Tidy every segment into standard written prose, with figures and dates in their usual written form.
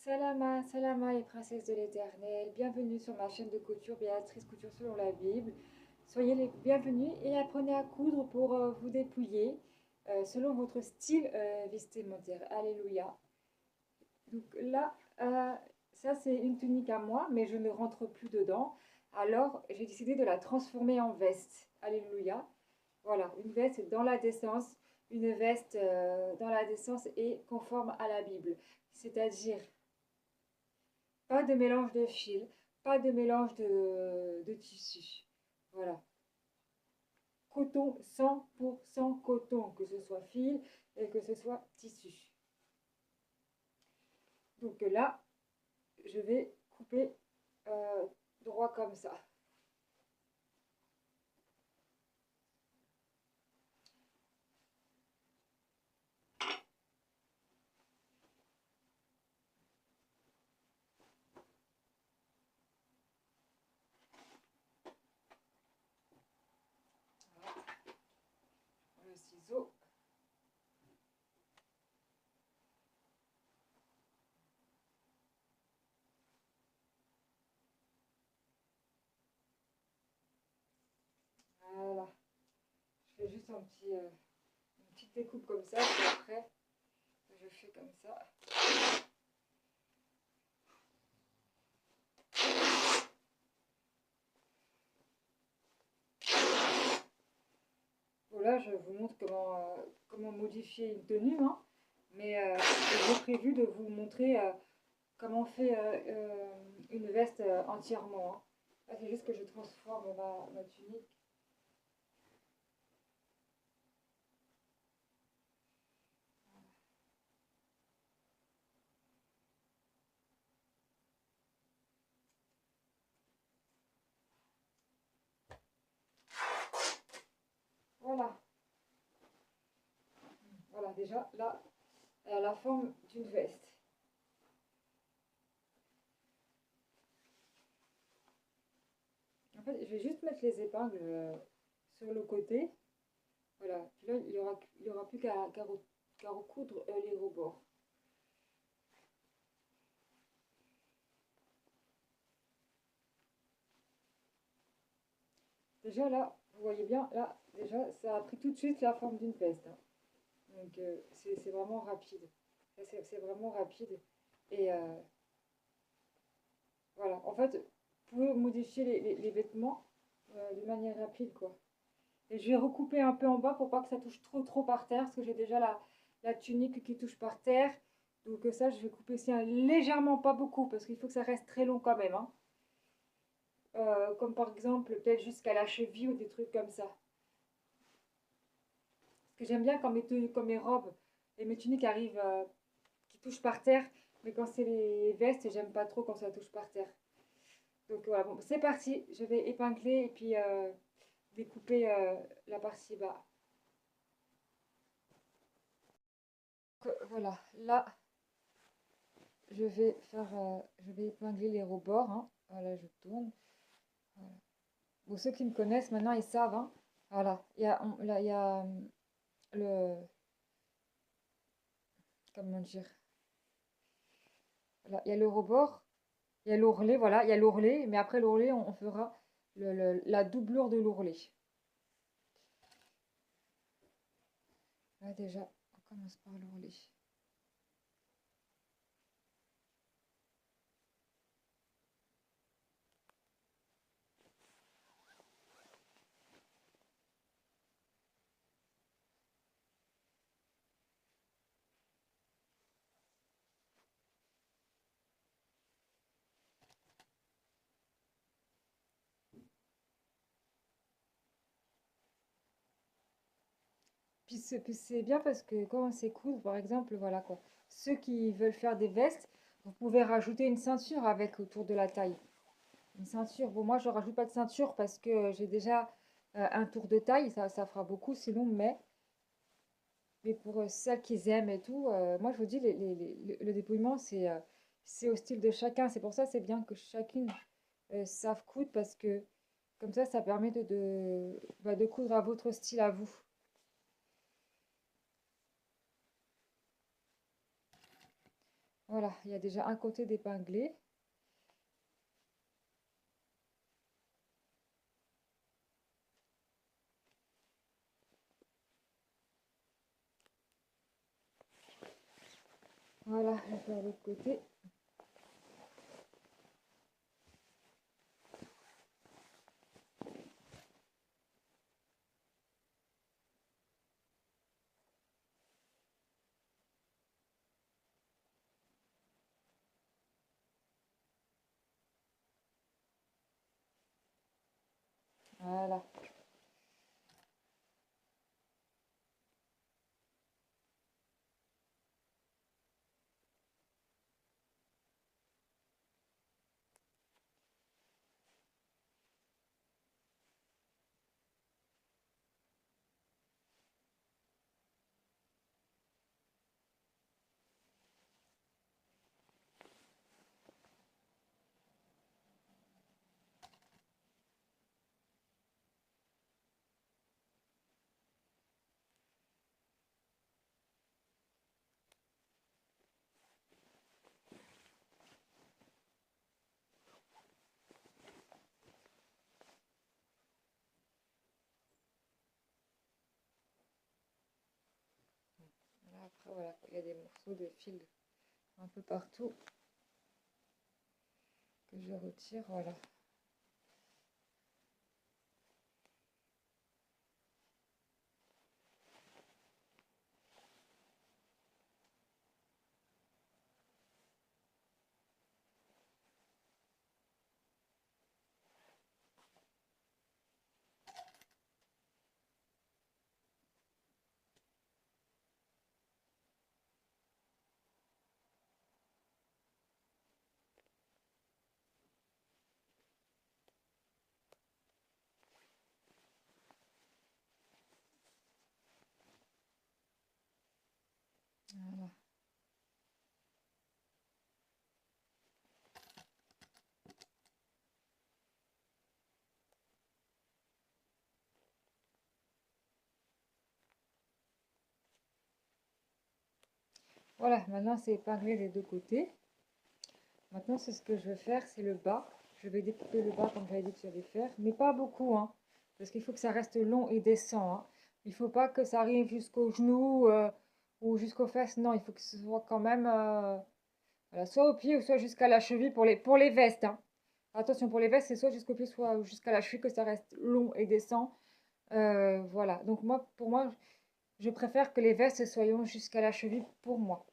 Salama, salama les princesses de l'Éternel, bienvenue sur ma chaîne de couture Béatrice Couture selon la Bible. Soyez les bienvenus et apprenez à coudre pour vous dépouiller selon votre style vestimentaire. Alléluia. Donc là, ça c'est une tunique à moi, mais je ne rentre plus dedans. Alors j'ai décidé de la transformer en veste. Alléluia. Voilà, une veste dans la décence, une veste dans la décence et conforme à la Bible. C'est-à-dire pas de mélange de fil, pas de mélange de tissu. Voilà. Coton, 100% coton, que ce soit fil et que ce soit tissu. Donc là, je vais couper droit comme ça. Voilà. Le ciseau. Voilà. Je fais juste une petite découpe comme ça, puis après, je fais comme ça. Voilà, je vous montre comment modifier une tenue, hein. Mais j'ai prévu de vous montrer comment on fait une veste entièrement, hein. Là, c'est juste que je transforme ma tunique. Voilà, voilà, déjà, là, elle a la forme d'une veste. En fait, je vais juste mettre les épingles sur le côté. Voilà, puis là, il y aura plus qu'à recoudre les rebords. Déjà, là, vous voyez bien, là, déjà, ça a pris tout de suite la forme d'une veste, hein. Donc, c'est vraiment rapide. C'est vraiment rapide. Et voilà, en fait, vous pouvez modifier les vêtements de manière rapide, quoi. Et je vais recouper un peu en bas pour pas que ça touche trop par terre, parce que j'ai déjà la tunique qui touche par terre. Donc ça, je vais couper aussi légèrement, pas beaucoup, parce qu'il faut que ça reste très long quand même, hein. Comme par exemple, peut-être jusqu'à la cheville ou des trucs comme ça. Parce que j'aime bien quand quand mes robes et mes tuniques arrivent, qui touchent par terre. Mais quand c'est les vestes, j'aime pas trop quand ça touche par terre. Donc voilà, bon, c'est parti. Je vais épingler et puis découper la partie bas. Donc, voilà, là, je vais épingler les rebords, hein. Voilà, je tourne. Voilà. Bon, ceux qui me connaissent maintenant, ils savent, hein. Voilà, là, il y a le, comment dire, voilà, il y a le rebord, il y a l'ourlet, voilà, il y a l'ourlet, mais après l'ourlet, on fera la doublure de l'ourlet. Là, déjà, on commence par l'ourlet. Puis c'est bien parce que quand on s'écoute, par exemple, voilà quoi, ceux qui veulent faire des vestes, vous pouvez rajouter une ceinture avec autour de la taille. Une ceinture. Bon, moi, je rajoute pas de ceinture parce que j'ai déjà un tour de taille. Ça fera beaucoup sinon, mais pour celles qui aiment et tout, moi, je vous dis, le dépouillement, c'est au style de chacun. C'est pour ça, c'est bien que chacune sache coudre parce que comme ça permet de coudre à votre style à vous. Voilà, il y a déjà un côté d'épinglé. Voilà, je vais faire l'autre côté. Voilà. Là, après, voilà, il y a des morceaux de fil un peu partout que je retire, voilà. Voilà. Voilà, maintenant c'est épinglé des deux côtés. Maintenant, c'est ce que je vais faire, c'est le bas. Je vais découper le bas comme j'avais dit que j'allais faire, mais pas beaucoup, hein, parce qu'il faut que ça reste long et décent, hein. Il faut pas que ça arrive jusqu'au genou ou jusqu'aux fesses. Non, il faut que ce soit quand même voilà, soit au pied ou soit jusqu'à la cheville pour les vestes, hein. Attention, pour les vestes, c'est soit jusqu'au pied, soit jusqu'à la cheville que ça reste long et décent. Voilà, donc moi, pour moi, je préfère que les vestes soient longues jusqu'à la cheville pour moi.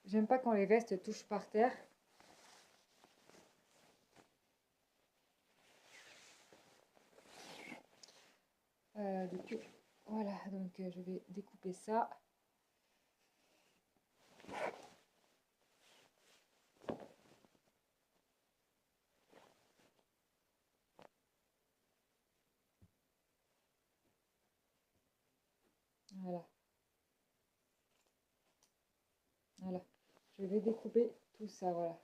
J'aime pas quand les vestes touchent par terre. Du coup, voilà, donc je vais découper ça. Voilà, voilà. Je vais découper tout ça, voilà.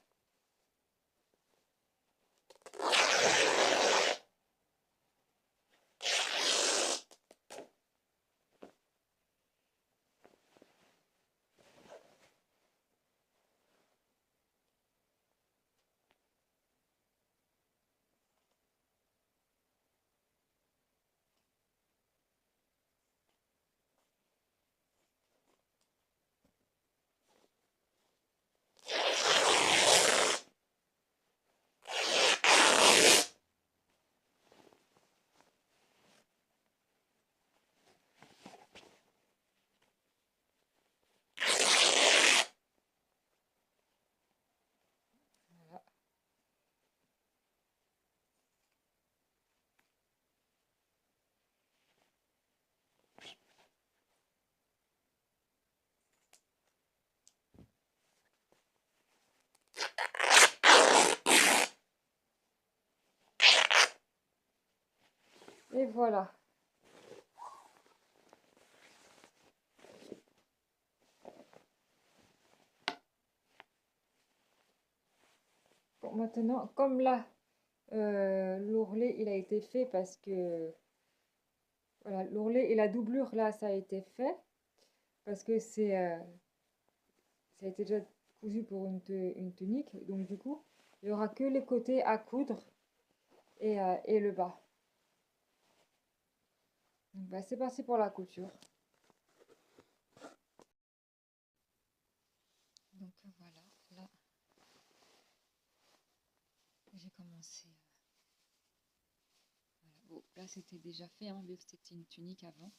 Voilà. Et voilà. Bon, maintenant, comme là, l'ourlet, il a été fait parce que, voilà, l'ourlet et la doublure, là, ça a été fait parce que ça a été déjà cousu pour une tunique. Donc du coup, il n'y aura que les côtés à coudre et le bas. Donc, bah, c'est parti pour la couture. Donc voilà, là j'ai commencé. Voilà. Bon, là c'était déjà fait, hein, vu que c'était une tunique avant.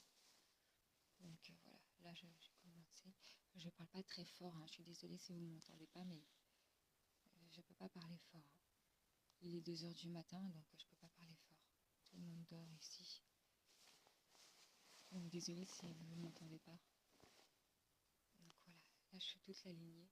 Donc voilà, là j'ai commencé. Je parle pas très fort, hein. Je suis désolée si vous ne m'entendez pas, mais je peux pas parler fort, hein. Il est 2 heures du matin, donc je peux pas parler fort. Tout le monde dort ici. Donc désolée si vous ne m'entendez pas. Donc voilà, là je suis toute la lignée.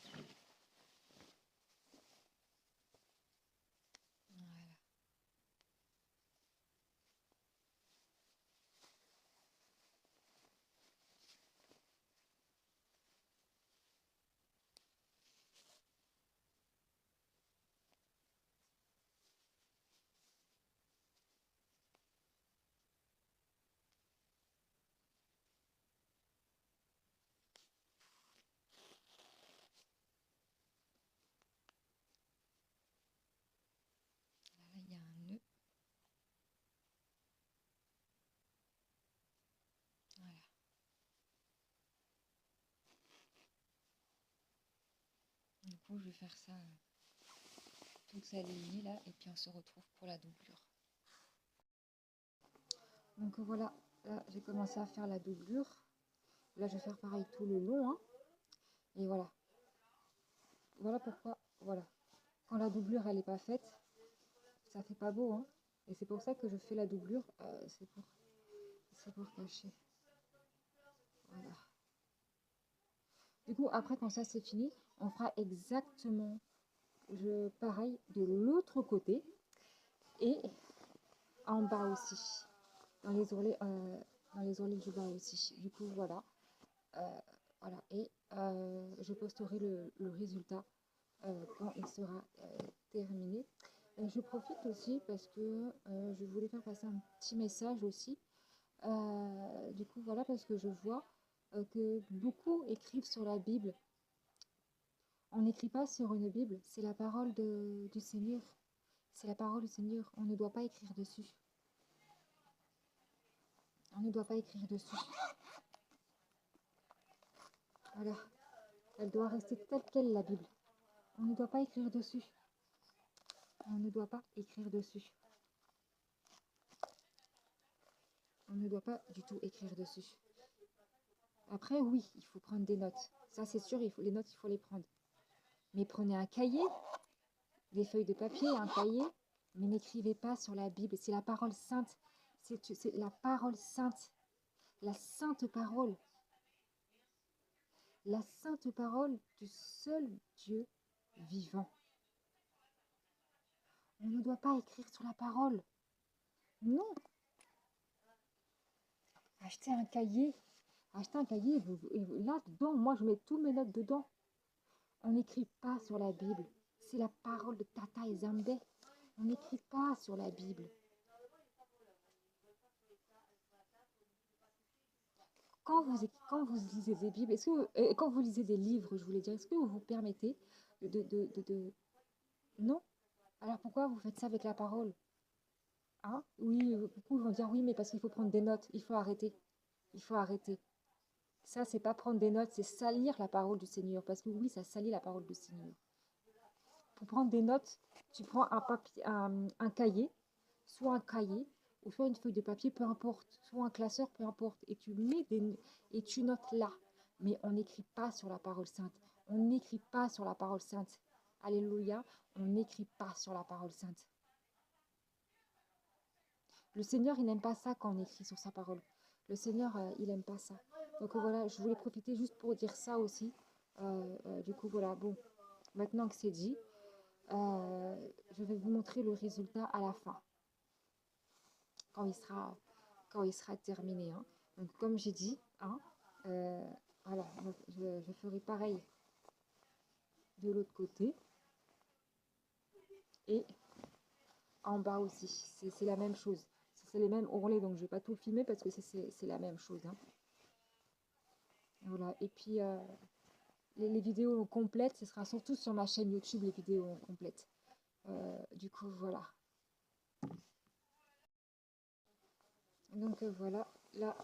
Voilà. Là, il y a un nœud. Voilà. Du coup, je vais faire ça toute la lignée là, et puis on se retrouve pour la doublure. Donc voilà, là j'ai commencé à faire la doublure. Là, je vais faire pareil tout le long, hein. Et voilà. Voilà pourquoi, voilà. Quand la doublure elle n'est pas faite, ça fait pas beau, hein. Et c'est pour ça que je fais la doublure, c'est pour cacher. Voilà. Du coup, après, quand ça c'est fini, on fera exactement pareil de l'autre côté et en bas aussi, dans les ourlets du bas aussi. Du coup, voilà. Voilà. Et je posterai le résultat quand il sera terminé. Je profite aussi parce que je voulais faire passer un petit message aussi. Du coup, voilà, parce que je vois que beaucoup écrivent sur la Bible. On n'écrit pas sur une Bible, c'est la parole du Seigneur. C'est la parole du Seigneur. On ne doit pas écrire dessus. On ne doit pas écrire dessus. Voilà. Elle doit rester telle qu'elle, la Bible. On ne doit pas écrire dessus. On ne doit pas écrire dessus. On ne doit pas du tout écrire dessus. Après, oui, il faut prendre des notes. Ça, c'est sûr, les notes, il faut les prendre. Mais prenez un cahier, des feuilles de papier, un cahier, mais n'écrivez pas sur la Bible. C'est la parole sainte. C'est la parole sainte. La sainte parole. La sainte parole du seul Dieu vivant. On ne doit pas écrire sur la parole. Non. Achetez un cahier. Achetez un cahier. Là, dedans, moi, je mets tous mes notes dedans. On n'écrit pas sur la Bible. C'est la parole de Tata et Zambé. On n'écrit pas sur la Bible. Quand vous lisez des Bibles, quand vous lisez des livres, je voulais dire, est-ce que vous vous permettez Non. Alors pourquoi vous faites ça avec la parole? Hein? Oui, beaucoup vont dire oui, mais parce qu'il faut prendre des notes. Il faut arrêter. Il faut arrêter. Ça, c'est pas prendre des notes, c'est salir la parole du Seigneur. Parce que oui, ça salit la parole du Seigneur. Pour prendre des notes, tu prends un cahier, soit un cahier, ou soit une feuille de papier, peu importe, soit un classeur, peu importe, et et tu notes là. Mais on n'écrit pas sur la parole sainte. On n'écrit pas sur la parole sainte. Alléluia, on n'écrit pas sur la parole sainte. Le Seigneur, il n'aime pas ça quand on écrit sur sa parole. Le Seigneur, il n'aime pas ça. Donc voilà, je voulais profiter juste pour dire ça aussi. Du coup, voilà, bon, maintenant que c'est dit, je vais vous montrer le résultat à la fin, quand il sera, quand il sera terminé, hein. Donc, comme j'ai dit, hein, Voilà, je ferai pareil de l'autre côté. Et en bas aussi, c'est la même chose. C'est les mêmes ourlets, donc je vais pas tout filmer parce que c'est la même chose, hein. Voilà, et puis les vidéos complètes, ce sera surtout sur ma chaîne YouTube, les vidéos complètes. Du coup, voilà. Donc voilà, là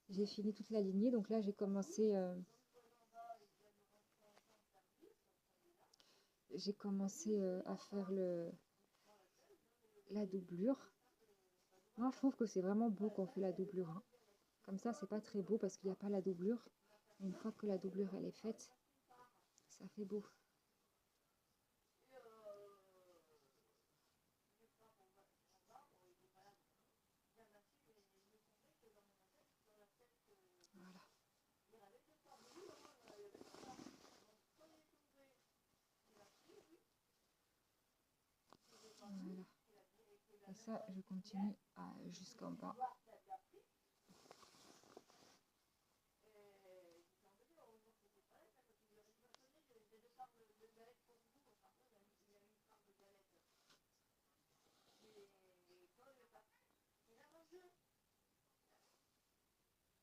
j'ai fini toute la lignée. Donc là, j'ai commencé à faire la doublure. Moi, je trouve que c'est vraiment beau quand on fait la doublure, hein. Comme ça, c'est pas très beau parce qu'il n'y a pas la doublure. Une fois que la doublure elle est faite, ça fait beau. Voilà. Voilà. Et ça, je continue jusqu'en bas.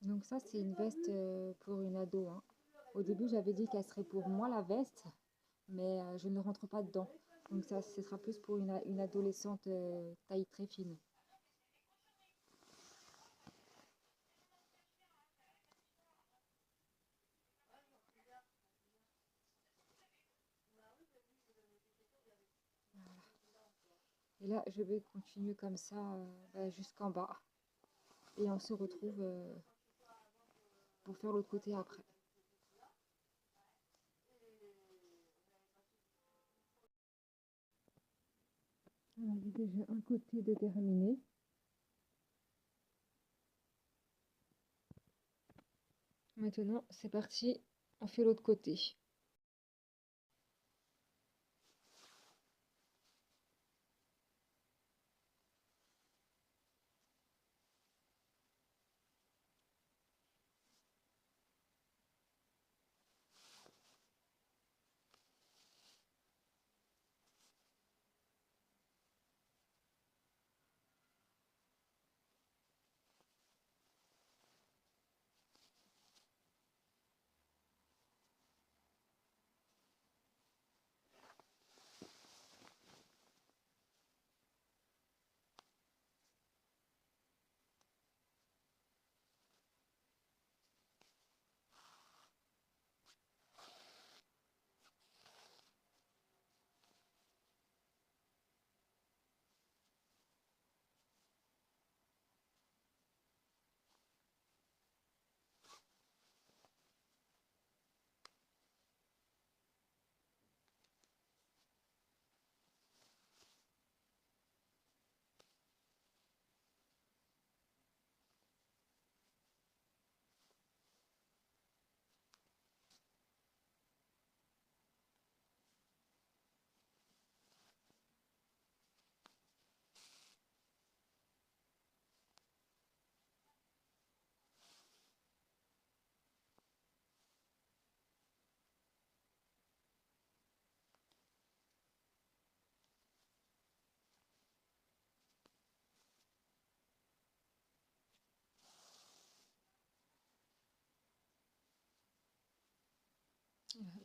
Donc ça, c'est une veste pour une ado, hein. Au début, j'avais dit qu'elle serait pour moi, la veste, mais je ne rentre pas dedans. Donc ça, ce sera plus pour une adolescente taille très fine. Et là, je vais continuer comme ça jusqu'en bas. Et on se retrouve pour faire l'autre côté après. J'ai déjà un côté de terminé. Maintenant, c'est parti, on fait l'autre côté.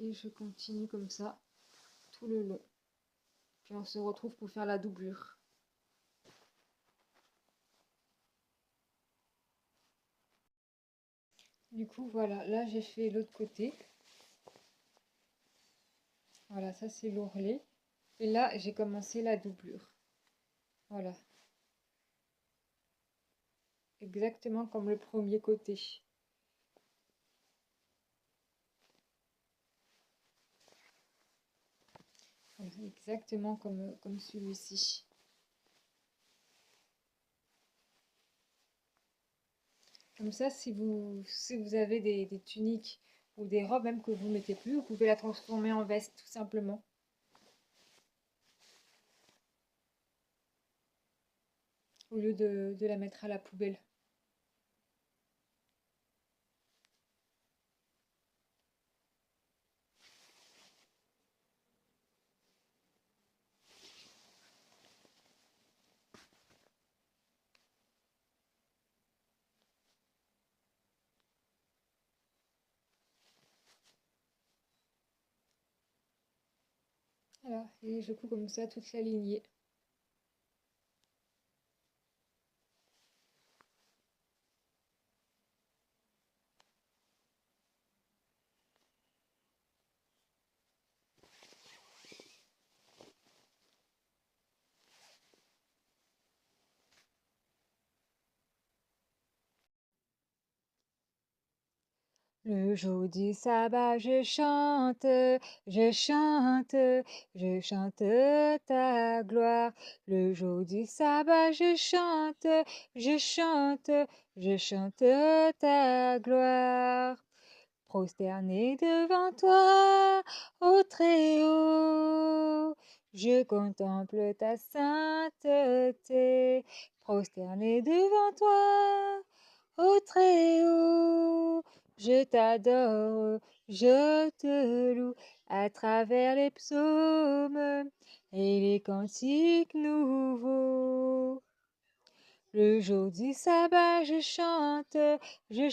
Et je continue comme ça tout le long. Puis on se retrouve pour faire la doublure. Du coup, voilà, là j'ai fait l'autre côté. Voilà, ça c'est l'ourlet. Et là, j'ai commencé la doublure. Voilà. Exactement comme le premier côté. Voilà, exactement comme celui-ci. Comme ça, si vous avez des tuniques ou des robes même que vous ne mettez plus, vous pouvez la transformer en veste tout simplement. Au lieu de la mettre à la poubelle. Voilà, et je couds comme ça toute la lignée. Le jour du sabbat, je chante, je chante ta gloire. Le jour du sabbat, je chante, je chante ta gloire. Prosterné devant toi, ô Très-Haut, je contemple ta sainteté. Prosterné devant toi, ô Très-Haut, je t'adore, je te loue à travers les psaumes et les cantiques nouveaux. Le jour du sabbat, je chante, je